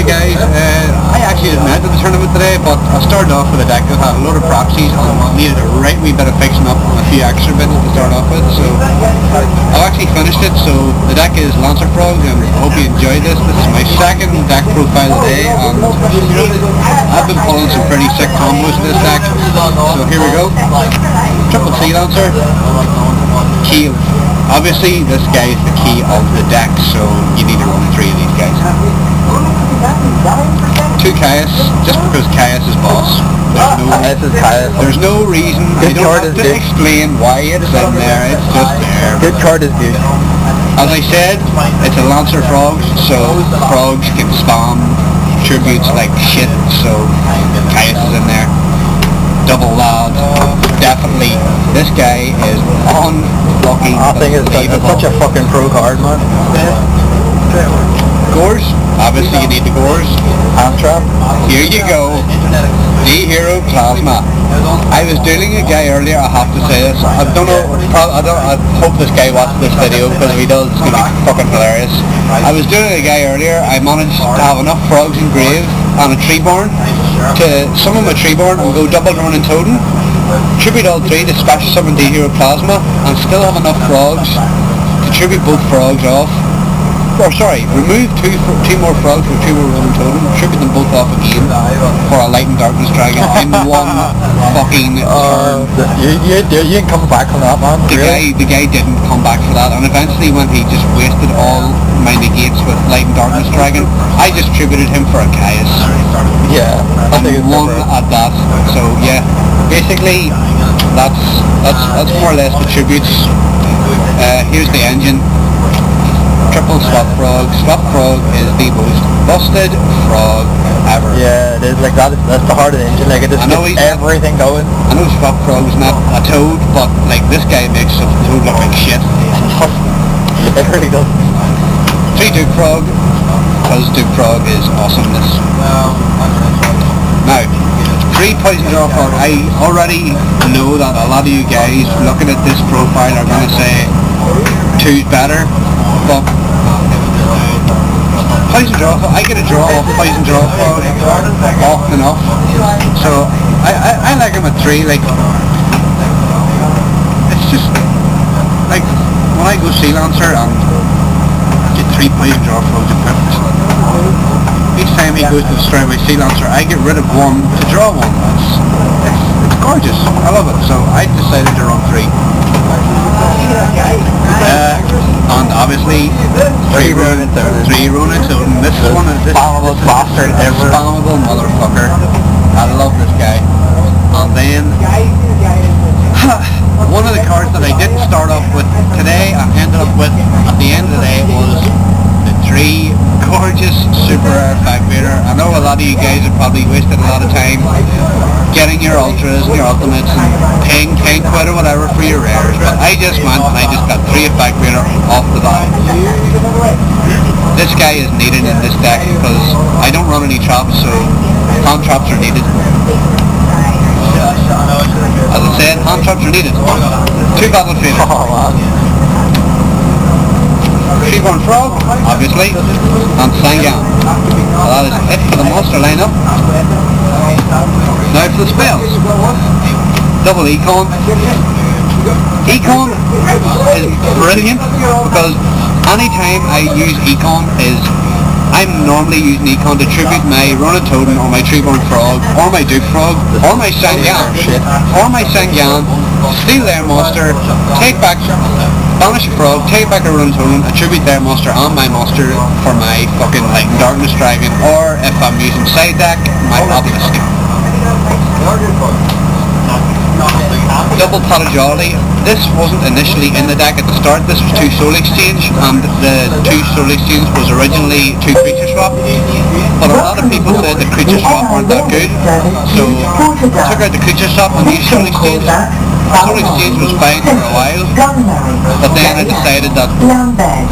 Hey guys, I actually didn't enter the tournament today, but I started off with a deck that had a load of proxies and needed a right wee bit of fixing up on a few extra bits to start off with, so I've actually finished it. So the deck is Lancer Frog, and I hope you enjoyed this. This is my second deck profile today, and I've been pulling some pretty sick combos with this deck, so here we go. Triple Sea Lancer, key. Obviously this guy is the key of the deck, so you need to run 3 of these guys. 2 Caius, just because Caius is boss. There's no reason, you don't have to explain why it's in there, it's just there. Good card is good. As I said, it's a Lancer Frog, so frogs can spam tributes like shit, so Caius is in there. Double lad, definitely. This guy is unfucking I think it's such a fucking pro card, man. Gores, obviously you need the Gores. Hand trap. Here you go. The Hero Plasma. I was dealing a guy earlier, I have to say this. I don't know, I hope this guy watches this video, because if he does, it's going to be fucking hilarious. I was dealing a guy earlier, I managed to have enough frogs in grave and a Treeborn to summon my Treeborn and go double run and totem, tribute all 3 to special summon the Hero Plasma, and still have enough frogs to tribute both frogs off. Or sorry, remove 2 more frogs with 2 more run and totem, tribute them both off again for a Light and Darkness Dragon in one fucking turn. You didn't come back from that, man. The guy didn't come back for that, and eventually when he just wasted all my negates with Light and Darkness Dragon, I just tributed him for a Caius. Yeah, I think it's won at that. So yeah, basically that's more or less the tributes. Here's the engine. Triple Swap Frog. Swap Frog is the most busted frog ever. Yeah, it is. Like that's the heart of the engine. Like it just gets everything going. I know Swap Frog's not a toad, but like this guy makes a toad look like shit. It really does. 3 Duke Frog, because Duke Frog is awesomeness. Now, 3 Poison Draw Frog. I already know that a lot of you guys looking at this profile are going to say 2's better, but Poison Draw Frog, I get a draw off Poison Draw Frog often enough, so I like him at 3. Like, it's just like when I go Sea Lancer and get 3 Poison Draw Frogs equipped, each time he goes to destroy my Sea Lancer, I get rid of 1 to draw 1. It's gorgeous, I love it, so I decided to run 3. And obviously 3 Ronin Totem. This is one of the spammable bastard ever. Spammable motherfucker. I love this guy. And then one of the cards that I didn't start off with today, I ended up with at the end of the day, was the 3 gorgeous super rare Facvator. I know a lot of you guys have probably wasted a lot of time getting your ultras and your ultimates and paying quid or whatever for your rares, but I just went and I just got 3 Facvator off the bat. This guy is needed in this deck because I don't run any traps, so hand traps are needed. As I said, hand traps are needed. 2 Battlefield. Treeborn Frog, obviously, and Sangan. Well, that is it for the monster lineup. Now for the spells. Double Econ. Econ is brilliant because anytime I use Econ I'm normally using Econ to tribute my Ronin Totem or my Treeborn Frog or my Duke Frog or my Sangan steal their monster, take back, banish a frog, take back a Ronin Totem, attribute their monster and my monster for my fucking Light and Darkness Dragon, or if I'm using side deck, my Obelisk. Double Prodigality. This wasn't initially in the deck at the start. This was 2 Soul Exchange, and the 2 Soul Exchange was originally 2 Creature Swap, but a lot of people said the Creature Swap weren't that good, so I took out the Creature Swap and used Soul Exchange. Soul Exchange was fine for a while, but then I decided that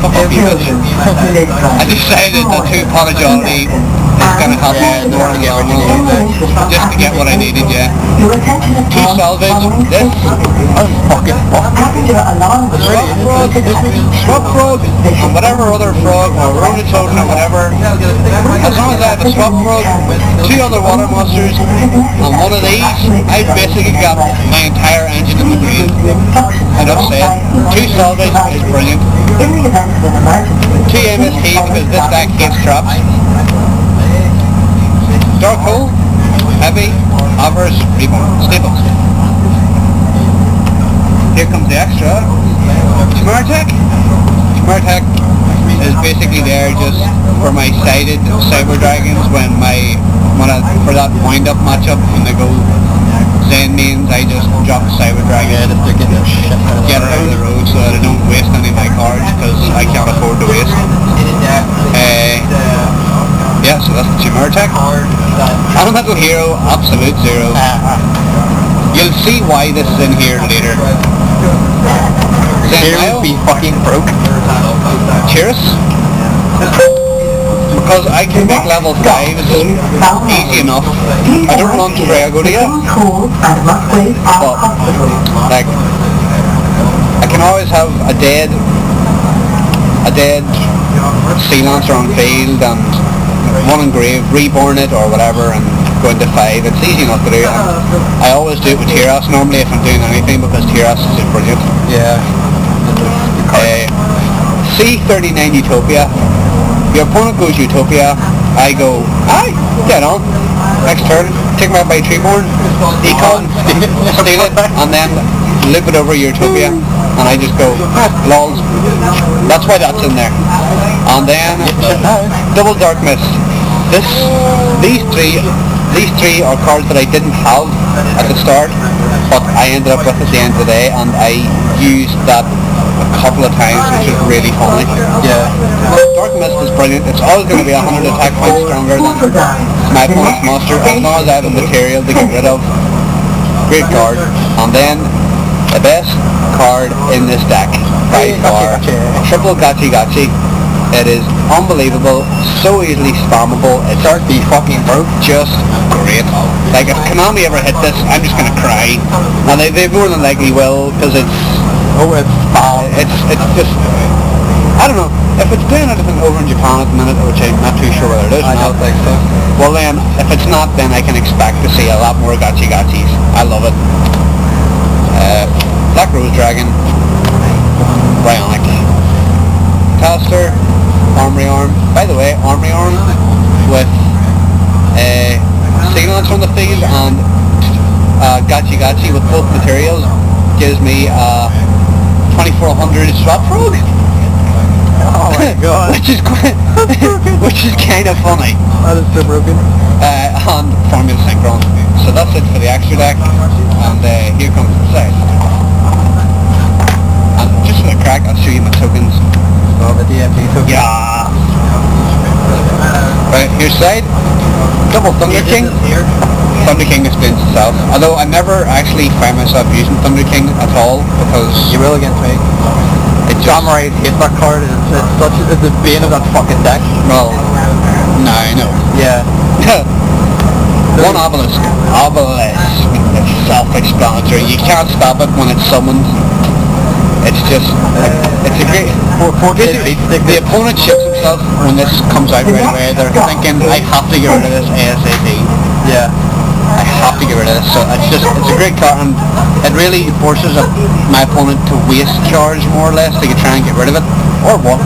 fuck off you bitch. I decided that 2 Prodigality is going to help me more to get just to get what I needed, yeah. 2 Salvage. This fucking Swap Frog and whatever other frog or Ronin Totem or whatever, as long as as I have a swap frog, 2 other water monsters, and one of these, I've basically got my entire engine in the green. Enough said. 2 salvage is brilliant. 2 MST because this deck hates traps. Dark hole, heavy, avarice, reborn, staples. Here comes the extra. Martek is basically there just for my sided cyber dragons for that wind up matchup when they go Zen mains. I just drop the cyber dragon and get it out of the road so that I don't waste any of my cards because I can't afford to waste. Yeah, so that's the Martek. Elemental hero, absolute 0. You'll see why this is in here later. Heroes be fucking broke. Cheers. Because I can make level 5 easy enough. I don't run to Rhaegodia, but like I can always have a dead sea lancer on field and one engraved, reborn it or whatever and go into 5. It's easy enough to do. I always do it with Tyros normally if I'm doing anything because Tyros is just brilliant. Yeah. C39 Utopia. Your opponent goes Utopia. I go, aye, get on. Next turn, take my by Treeborn, Econ, steal it, and then loop it over Utopia. And I just go, lols. That's why that's in there. And then double Dark Mist. These three are cards that I didn't have at the start, but I ended up with at the end of the day, and I used that a couple of times, which is really funny. Yeah. Dark Mist is brilliant. It's always going to be 100 attack points stronger than my opponent's monster, as long as I have a material to get rid of. Great card. And then, the best card in this deck, by far, triple Gachi Gachi. It is unbelievable, so easily spammable. It starts to be fucking broke. Just great. Like if Konami ever hit this, I'm just gonna cry. And they more than likely will, because it's just, I don't know, if it's doing anything over in Japan at the minute, which I'm not too sure whether it is. I don't think so. Well then, if it's not, then I can expect to see a lot more Gachi Gachis. I love it. Black Rose Dragon, Bionic, Caster, Armory Arm. By the way, Armory Arm with Signals from the field and Gachi Gachi with both materials gives me 2400 swap frog. Oh my god. which is kind of funny. That is so broken. And Formula Synchron. So that's it for the extra deck. And here comes the side. And just for the crack, I'll show you my tokens. Oh, the DMT token. Yeah. Right, here's side. Double Thunder King. Thunder King explains itself. Although I never actually find myself using Thunder King at all because you will against me. John Murray hates that card. It's the bane of that fucking deck. Well, no, I know. Yeah. One obelisk. It's self-explanatory. You can't stop it when it's summoned. It's just, it's a great... The opponent shits himself when this comes out right away. They're thinking, I have to get rid of this ASAP. Yeah. I have to get rid of this. So it's a great card, and it really forces my opponent to waste charge more or less to try and get rid of it. Or what?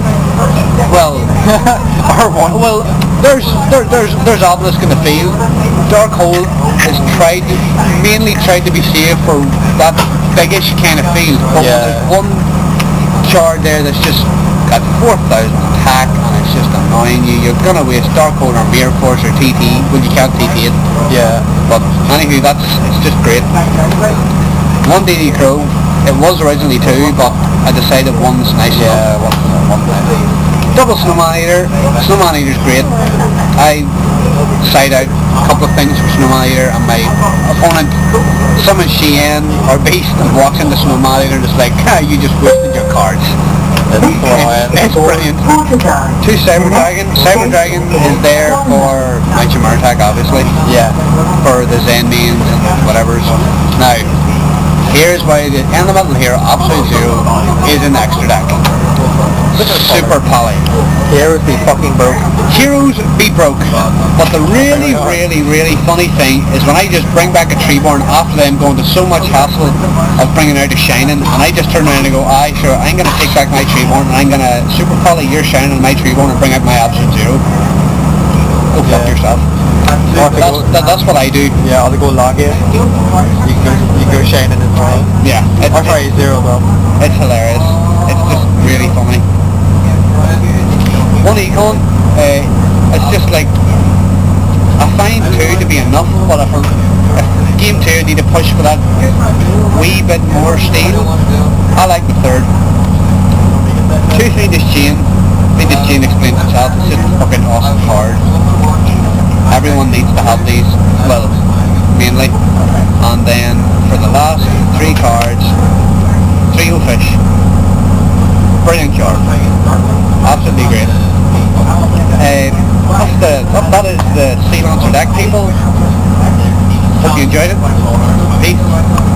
Well, Well, there's Obelisk in the field. Dark Hole is mainly tried to be safe for that biggish kind of field. But there's one shard there that's just got 4,000 attack and it's just annoying you. You're gonna waste Dark Hole or Mirror Force or TT when you can't TT it. Yeah. But anyway, it's just great. 1 DD Crow. It was originally 2, but I decided 1's nice enough. One. Double Snowman Eater. Snowman Eater's great. I side out a couple of things for Snowman Eater, and my opponent summons Shien or Beast and walks into Snowman Eater and is like, you just wasted your cards. It's brilliant. 2 Cyber Dragon. Cyber Dragon is there for my Martek, obviously. Yeah. For the Zen mains and whatever's. Now, Here's why the Elemental Hero Absolute Zero is an extra deck. Super poly. Heroes be fucking broke. Heroes be broke. But the really, really, really funny thing is when I just bring back a Treeborn after them going to so much hassle of bringing out a Shining, and I just turn around and go, aye, sure, I'm going to take back my Treeborn and I'm going to super poly your Shining and my Treeborn and bring out my Absolute Zero. Go fuck yourself. That's what I do. Yeah, I'll go log it. You go Shining as well. Yeah. I'll try Zero though. It's hilarious. It's just really funny. One econ, it's just like, I find 2 to be enough, but if game 2 need to push for that wee bit more steel, I like the 3rd. 2, 3 this chain, explains itself, it's just fucking awesome card. Everyone needs to have these, well, mainly. And then for the last 3 cards, Trio Fish. Brilliant card. Absolutely great. That is the Sea Lancer deck, people. Hope you enjoyed it. Peace.